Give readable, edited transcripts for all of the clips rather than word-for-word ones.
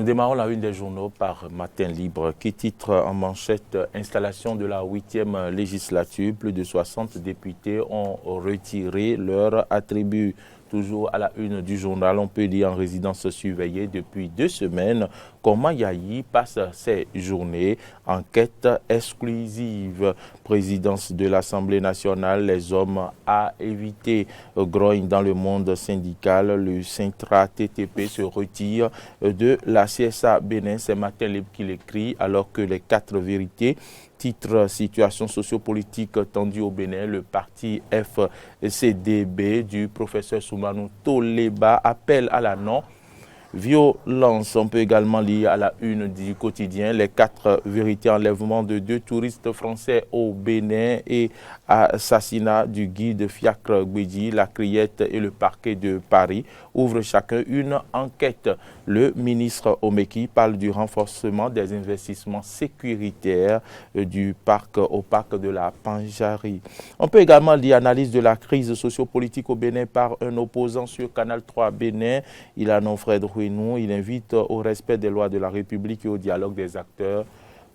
démarrons la une des journaux par Matin Libre qui titre en manchette « Installation de la 8e législature ». Plus de 60 députés ont retiré leur attribut. Toujours à la une du journal, on peut lire en résidence surveillée depuis 2 semaines comment Yayi passe ses journées. Enquête exclusive. Présidence de l'Assemblée nationale, les hommes à éviter. Grogne dans le monde syndical, le Sintra TTP se retire de la CSA Bénin. C'est Matin Libre qui l'écrit alors que les 4 vérités. Titre situation sociopolitique tendue au Bénin, le parti FCDB du professeur Soumanou Toleba appelle à la non-violence. On peut également lire à la une du quotidien les 4 vérités enlèvement de 2 touristes français au Bénin et assassinat du guide Fiacre Gbedji. La Criette et le parquet de Paris ouvrent chacun une enquête. Le ministre Omeki parle du renforcement des investissements sécuritaires du parc au parc de la Panjari. On peut également lire analyse de la crise sociopolitique au Bénin par un opposant sur Canal 3 Bénin. Il annonce Fred Rouenou. Il invite au respect des lois de la République et au dialogue des acteurs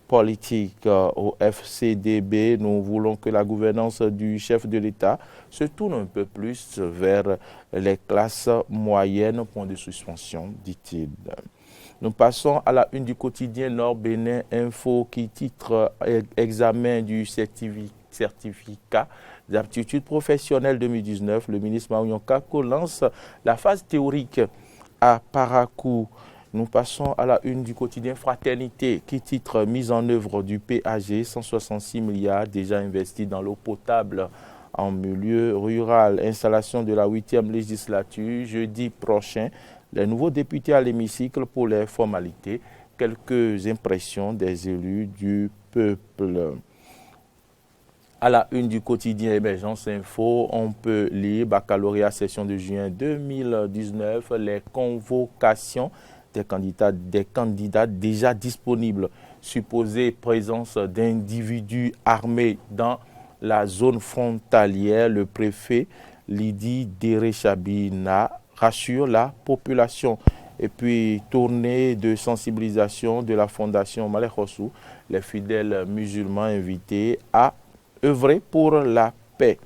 politiques. Au FCDB, nous voulons que la gouvernance du chef de l'État se tourne un peu plus vers les classes moyennes. Point de suspension, dit-il. Nous passons à la une du quotidien Nord Bénin Info qui titre examen du certificat d'aptitude professionnelle 2019. Le ministre Maouyon Kako lance la phase théorique à Parakou. Nous passons à la une du quotidien Fraternité qui titre mise en œuvre du PAG, 166 milliards déjà investis dans l'eau potable en milieu rural. Installation de la 8e législature jeudi prochain. Les nouveaux députés à l'hémicycle pour les formalités. Quelques impressions des élus du peuple. À la une du quotidien Émergence Info, on peut lire baccalauréat session de juin 2019, les convocations des candidats déjà disponibles. Supposée présence d'individus armés dans la zone frontalière, le préfet Lydie Derechabina rassure la population. Et puis, tournée de sensibilisation de la Fondation Malek Hossou, les fidèles musulmans invités à œuvrer pour la paix.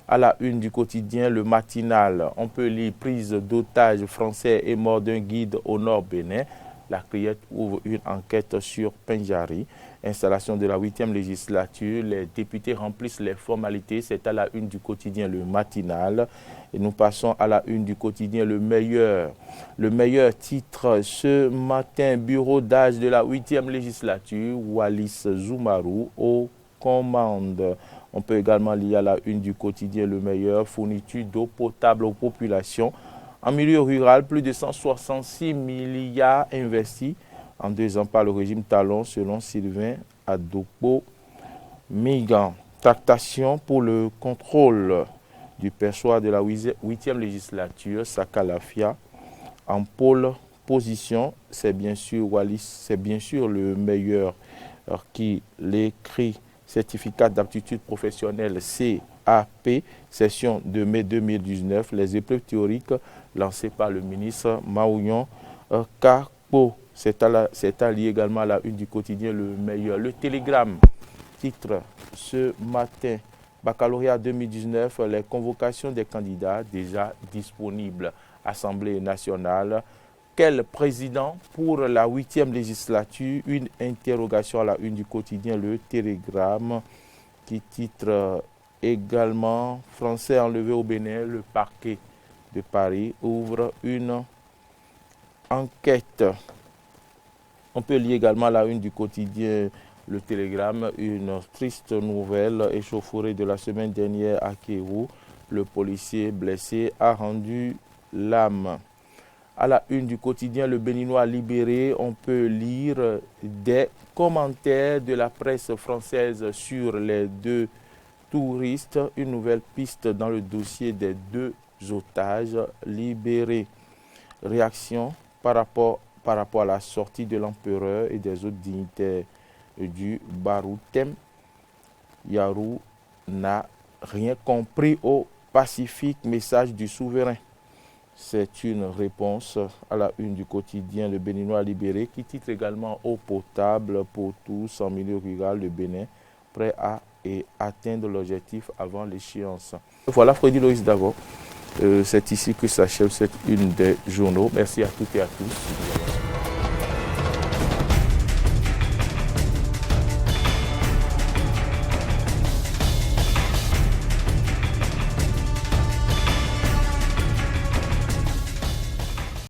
À la une du quotidien, le matinal, on peut lire prise d'otages français et mort d'un guide au nord Bénin. La Criette ouvre une enquête sur Penjari. Installation de la 8e législature, les députés remplissent les formalités. C'est à la une du quotidien, le matinal. Et nous passons à la une du quotidien, le meilleur. Le meilleur titre ce matin, bureau d'âge de la 8e législature, Wallis Zoumarou aux commandes. On peut également lire à la une du quotidien le meilleur, fourniture d'eau potable aux populations. En milieu rural, plus de 166 milliards investis en 2 ans par le régime Talon, selon Sylvain Adokpo Migan. Tractation pour le contrôle du perchoir de la 8e législature, Sakalafia. En pôle position, c'est bien sûr Wallis, c'est bien sûr le meilleur qui l'écrit. Certificat d'aptitude professionnelle CAP, session de mai 2019, les épreuves théoriques lancées par le ministre Maouyon Kako. C'est à lire également à la une du quotidien le meilleur. Le Télégramme titre ce matin, baccalauréat 2019, les convocations des candidats déjà disponibles. Assemblée nationale. Quel président pour la 8e législature? Une interrogation à la une du quotidien Le Télégramme qui titre également Français enlevés au Bénin. Le parquet de Paris ouvre une enquête. On peut lire également à la une du quotidien Le Télégramme une triste nouvelle échauffourée de la semaine dernière à Kéou. Le policier blessé a rendu l'âme. À la une du quotidien Le Béninois libéré, on peut lire des commentaires de la presse française sur les 2 touristes. Une nouvelle piste dans le dossier des 2 otages libérés. Réaction par rapport à la sortie de l'empereur et des autres dignitaires du Baroutem. Yarou n'a rien compris au Pacifique, message du souverain. C'est une réponse à la une du quotidien Le Béninois libéré qui titre également Eau potable pour tous en milieu rural, le Bénin, prêt à atteindre l'objectif avant l'échéance. Voilà Freddy Loïs Davo. C'est ici que s'achève cette une des journaux. Merci à toutes et à tous.